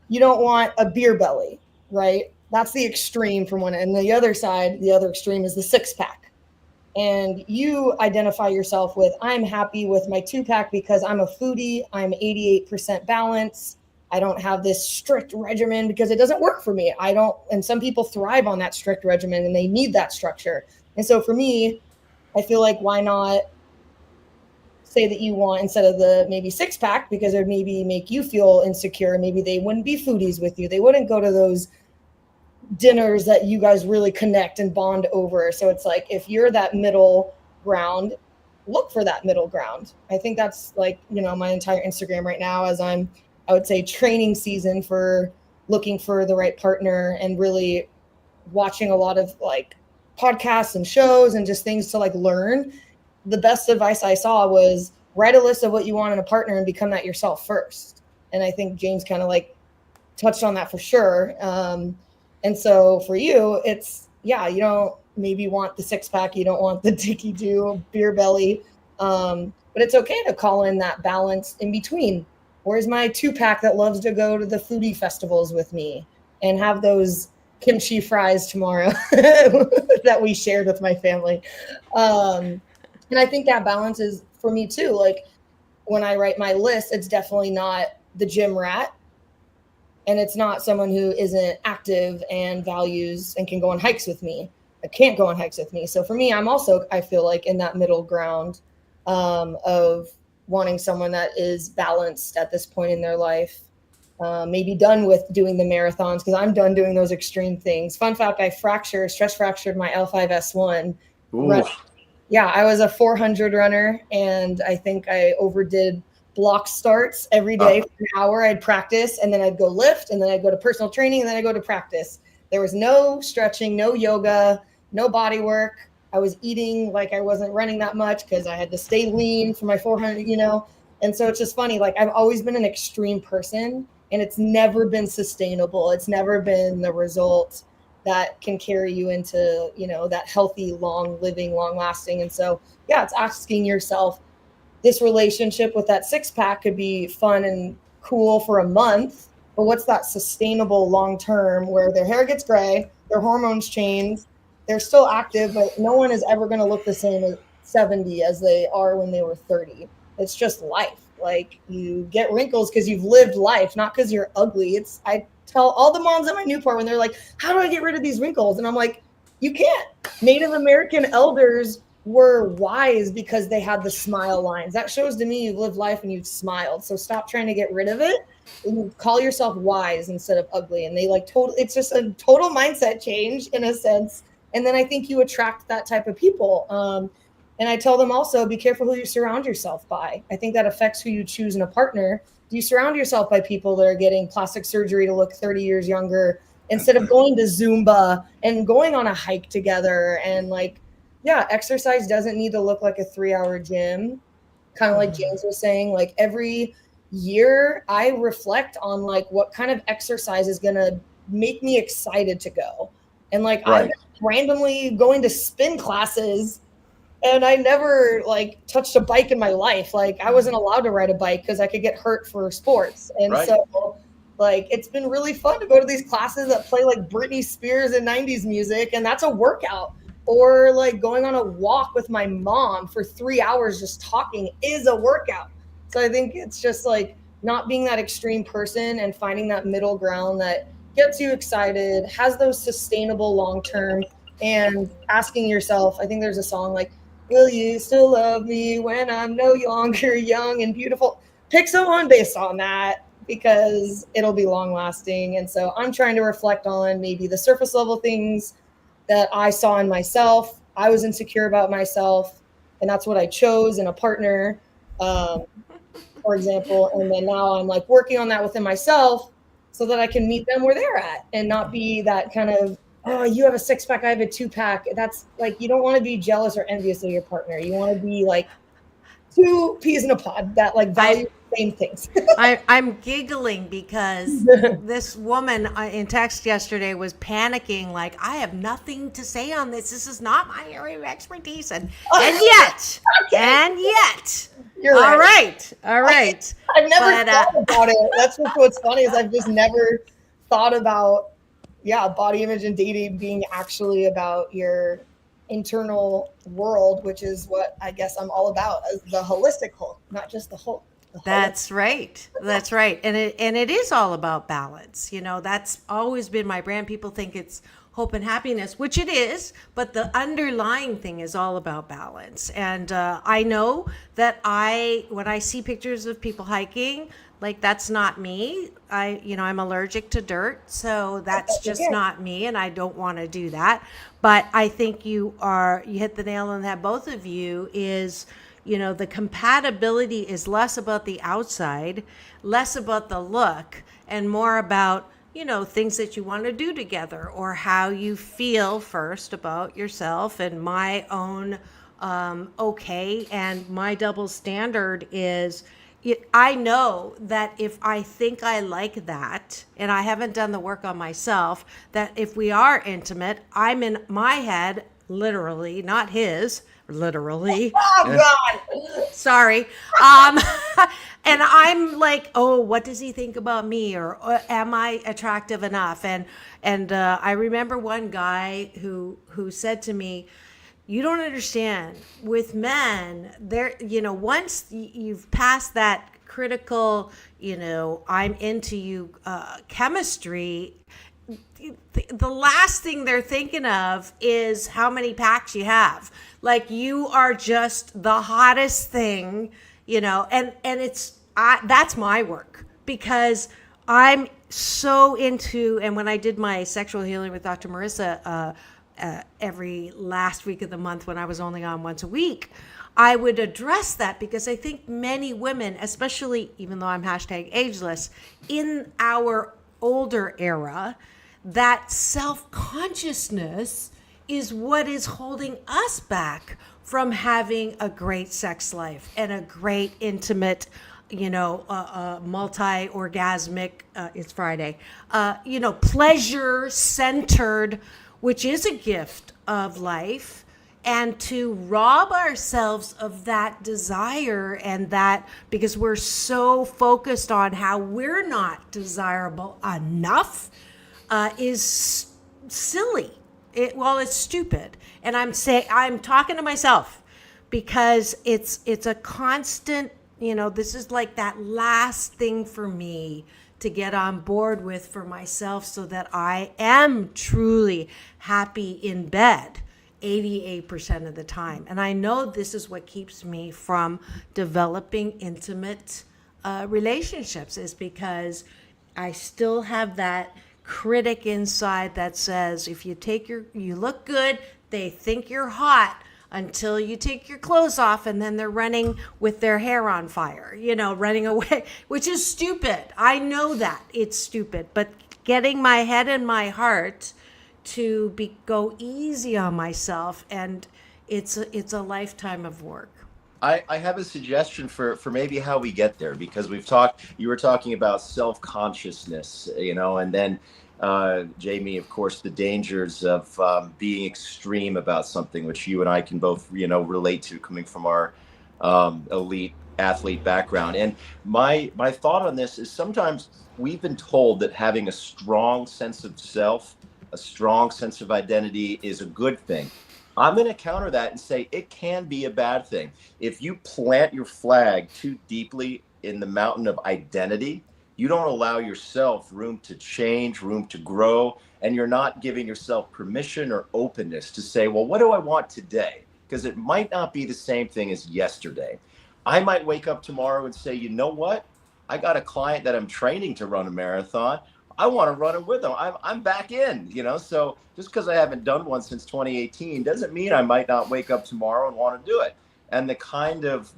You don't want a beer belly, right? That's the extreme from one. And the other side, the other extreme is the 6-pack. And you identify yourself with, I'm happy with my 2-pack because I'm a foodie. I'm 88% balanced. I don't have this strict regimen because it doesn't work for me. And some people thrive on that strict regimen and they need that structure. And so for me, I feel like why not say that you want, instead of the maybe 6-pack, because it would maybe make you feel insecure. Maybe they wouldn't be foodies with you. They wouldn't go to those dinners that you guys really connect and bond over. So it's like, if you're that middle ground, look for that middle ground. I think that's like, my entire Instagram right now, as I would say, training season for looking for the right partner, and really watching a lot of like podcasts and shows and just things to like learn. The best advice I saw was write a list of what you want in a partner and become that yourself first. And I think James kind of like touched on that for sure. And so for you, it's, you don't maybe want the 6-pack, you don't want the Dickey-doo beer belly, but it's okay to call in that balance in between. Where's my 2-pack that loves to go to the foodie festivals with me and have those kimchi fries tomorrow that we shared with my family? And I think that balance is for me too. Like when I write my list, it's definitely not the gym rat. And it's not someone who isn't active and values and can go on hikes with me. I can't go on hikes with me. So for me, I'm also, I feel like, in that middle ground of wanting someone that is balanced at this point in their life. Maybe done with doing the marathons, because I'm done doing those extreme things. Fun fact, I stress fractured my L5S1. Yeah, I was a 400 runner, and I think I overdid block starts every day for an hour. I'd practice, and then I'd go lift, and then I'd go to personal training, and then I'd go to practice. There was no stretching, no yoga, no body work. I was eating like I wasn't running that much because I had to stay lean for my 400, And so it's just funny. Like I've always been an extreme person, and it's never been sustainable. It's never been the result that can carry you into, that healthy, long living, long lasting. And so, it's asking yourself, this relationship with that 6-pack could be fun and cool for a month, but what's that sustainable long-term where their hair gets gray, their hormones change, they're still active, but no one is ever going to look the same at 70 as they are when they were 30. It's just life. Like you get wrinkles because you've lived life, not because you're ugly. I tell all the moms at my Newport when they're like, how do I get rid of these wrinkles? And I'm like, you can't. Native American elders were wise because they had the smile lines. That shows to me you've lived life and you've smiled. So stop trying to get rid of it and call yourself wise instead of ugly. And they it's just a total mindset change in a sense. And then I think you attract that type of people. And I tell them also, be careful who you surround yourself by. I think that affects who you choose in a partner. Do you surround yourself by people that are getting plastic surgery to look 30 years younger instead of going to Zumba and going on a hike together? And exercise doesn't need to look like a 3-hour gym. Kind of like James was saying, like every year I reflect on what kind of exercise is going to make me excited to go. And I'm randomly going to spin classes, and I never touched a bike in my life. I wasn't allowed to ride a bike because I could get hurt for sports. And so it's been really fun to go to these classes that play Britney Spears and 90s music. And that's a workout. Or going on a walk with my mom for 3 hours just talking is a workout. So I think it's just not being that extreme person and finding that middle ground that gets you excited, has those sustainable long-term, and asking yourself, I think there's a song will you still love me when I'm no longer young and beautiful? Pick someone based on that because it'll be long lasting. And so I'm trying to reflect on maybe the surface level things that I saw in myself. I was insecure about myself, and that's what I chose in a partner, for example. And then now I'm working on that within myself so that I can meet them where they're at and not be that kind of, oh, you have a 6-pack, I have a 2-pack. That's you don't want to be jealous or envious of your partner. You want to be two peas in a pod that value the same things. I'm giggling because this woman in text yesterday was panicking, I have nothing to say on this. This is not my area of expertise. And yet, You're right. All right. I've never thought about it. That's what's funny is I've just never thought about body image and dating being actually about your internal world, which is what I guess I'm all about, as the holistic Hulk, not just the Hulk. That's right. That's right. And it is all about balance. You know, that's always been my brand. People think it's hope and happiness, which it is, but the underlying thing is all about balance. And I know that when I see pictures of people hiking, like that's not me. I'm allergic to dirt, so that's just not me, and I don't want to do that. But I think you hit the nail on the head, both of you, is the compatibility is less about the outside, less about the look, and more about, things that you want to do together or how you feel first about yourself. And my own okay, and my double standard is I know that if I think I like that, and I haven't done the work on myself, that if we are intimate, I'm in my head, literally, not his, literally. Oh God! Sorry. And I'm like, oh, what does he think about me? Or am I attractive enough? And I remember one guy who said to me, you don't understand. With men, once you've passed that critical, I'm into you chemistry, the last thing they're thinking of is how many packs you have. Like, you are just the hottest thing, and that's my work, because I'm so into, and when I did my sexual healing with Dr. Marissa, every last week of the month, when I was only on once a week, I would address that, because I think many women, especially, even though I'm #ageless, in our older era, that self-consciousness is what is holding us back from having a great sex life and a great intimate, multi-orgasmic, it's Friday, pleasure centered, which is a gift of life. And to rob ourselves of that desire, and that, because we're so focused on how we're not desirable enough, is silly. It's stupid. And I'm talking to myself, because it's a constant, this is like that last thing for me to get on board with for myself, so that I am truly happy in bed 88% of the time. And I know this is what keeps me from developing intimate relationships, is because I still have that critic inside that says, if you look good, they think you're hot, until you take your clothes off, and then they're running with their hair on fire, running away, which is stupid. I know that it's stupid, but getting my head and my heart to go easy on myself, and it's a lifetime of work. I have a suggestion for maybe how we get there, because you were talking about self-consciousness, and then Jamie, of course, the dangers of being extreme about something, which you and I can both, relate to, coming from our elite athlete background. And my thought on this is, sometimes we've been told that having a strong sense of self, a strong sense of identity, is a good thing. I'm going to counter that and say it can be a bad thing. If you plant your flag too deeply in the mountain of identity, you don't allow yourself room to change, room to grow, and you're not giving yourself permission or openness to say, well, what do I want today? Because it might not be the same thing as yesterday. I might wake up tomorrow and say, you know what? I got a client that I'm training to run a marathon. I want to run it with them. I'm back in, so just because I haven't done one since 2018 doesn't mean I might not wake up tomorrow and want to do it. And the kind of,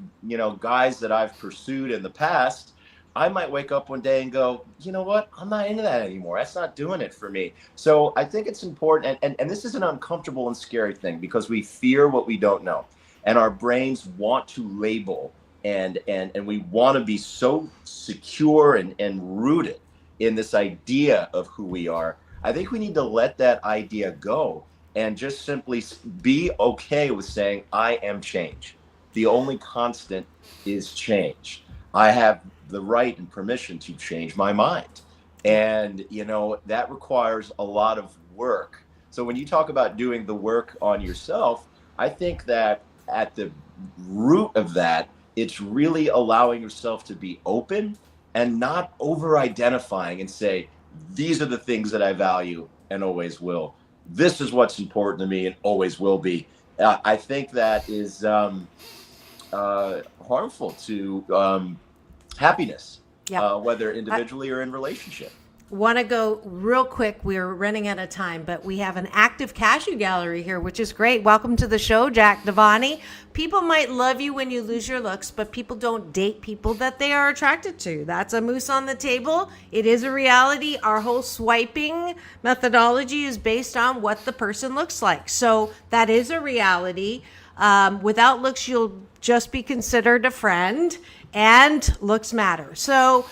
guys that I've pursued in the past, I might wake up one day and go, you know what? I'm not into that anymore. That's not doing it for me. So I think it's important. And this is an uncomfortable and scary thing, because we fear what we don't know. And our brains want to label, and we want to be so secure and rooted in this idea of who we are. I think we need to let that idea go and just simply be okay with saying, I am change. The only constant is change. I have the right and permission to change my mind. And, that requires a lot of work. So when you talk about doing the work on yourself, I think that at the root of that it's really allowing yourself to be open and not over identifying and say, these are the things that I value and always will. This is what's important to me and always will be. I think that is harmful to happiness, whether individually or in relationship. Want to go real quick. We're running out of time, but we have an active cashew gallery here, which is great. Welcome to the show, Jack Devani. People might love you when you lose your looks, but people don't date people that they are attracted to. That's a moose on the table. It is a reality. Our whole swiping methodology is based on what the person looks like. So that is a reality. Without looks, you'll just be considered a friend, and looks matter. So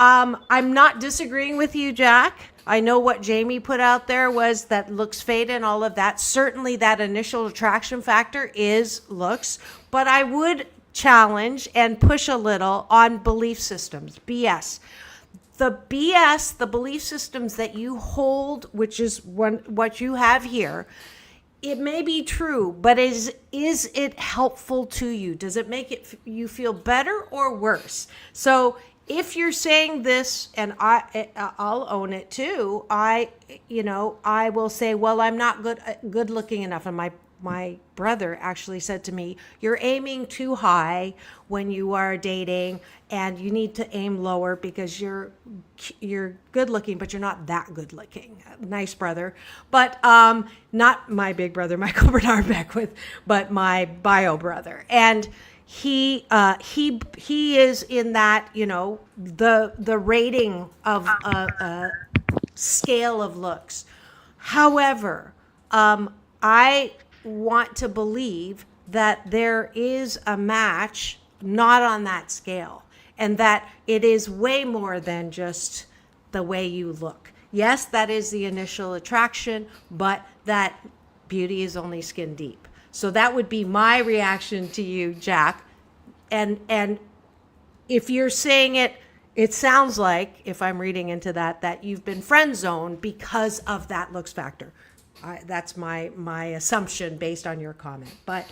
I'm not disagreeing with you, Jack. I know what Jamie put out there was that looks fade and all of that. Certainly that initial attraction factor is looks, but I would challenge and push a little on belief systems, BS. The BS, the belief systems that you hold, which is what you have here, it may be true, but is it helpful to you? Does it make you feel better or worse? So if you're saying this, and I'll own it too, I will say, well, I'm not good looking enough. And my brother actually said to me, you're aiming too high when you are dating, and you need to aim lower because you're good looking, but you're not that good looking. Nice brother. But not my big brother, Michael Bernard Beckwith, but my bio brother. And he is in that, the rating of a scale of looks. However, I want to believe that there is a match not on that scale, and that it is way more than just the way you look. Yes, that is the initial attraction, but that beauty is only skin deep. So that would be my reaction to you, Jack. And if you're saying it sounds like, if I'm reading into that you've been friend zoned because of that looks factor. That's my assumption based on your comment. But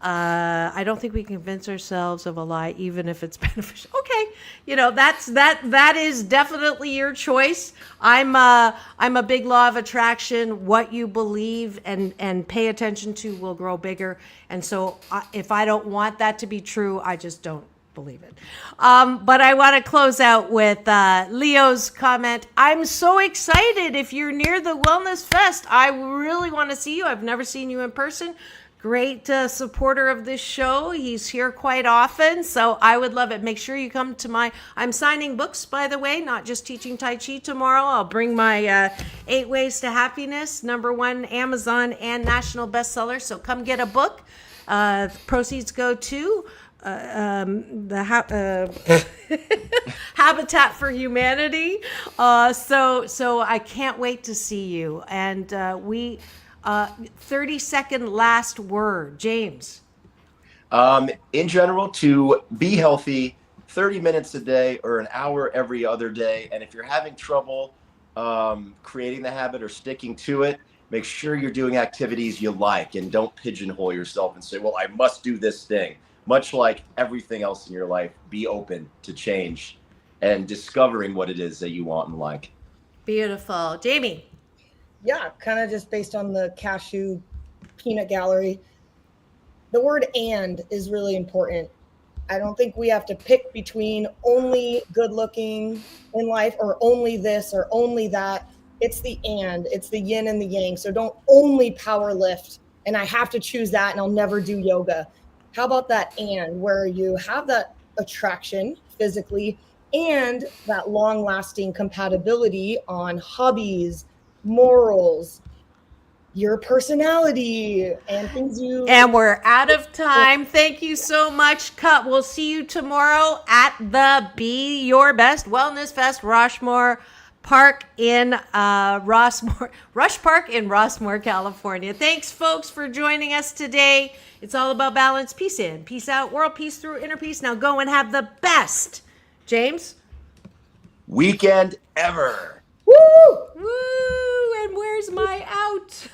I don't think we can convince ourselves of a lie, even if it's beneficial. Okay, that is definitely your choice. I'm a big law of attraction. What you believe and pay attention to will grow bigger. And so if I don't want that to be true, I just don't believe it. But I want to close out with Leo's comment. I'm so excited. If you're near the Wellness Fest, I really want to see you. I've never seen you in person. Great supporter of this show. He's here quite often, so I would love it. Make sure you come to I'm signing books, by the way, not just teaching Tai Chi tomorrow. I'll bring my 8 Ways to Happiness, #1 Amazon and national bestseller. So come get a book. Proceeds go to the Habitat for Humanity. So I can't wait to see you. And 30-second last word, James. In general, to be healthy, 30 minutes a day or an hour every other day. And if you're having trouble creating the habit or sticking to it, make sure you're doing activities you like, and don't pigeonhole yourself and say, well, I must do this thing. Much like everything else in your life, be open to change and discovering what it is that you want and like. Beautiful. Jamie. Yeah, kind of just based on the cashew peanut gallery. The word "and" is really important. I don't think we have to pick between only good looking in life or only this or only that. It's the "and." It's the yin and the yang. So don't only power lift and I have to choose that and I'll never do yoga. How about that "and," where you have that attraction physically and that long lasting compatibility on hobbies, morals, your personality, and things you... And we're out of time. Thank you so much. We'll see you tomorrow at the Be Your Best Wellness Fest, Rush Park in Rossmore, California. Thanks, folks, for joining us today. It's all about balance. Peace in, peace out, world peace through inner peace. Now go and have the best, James, weekend ever. Woo! Woo! And where's my out?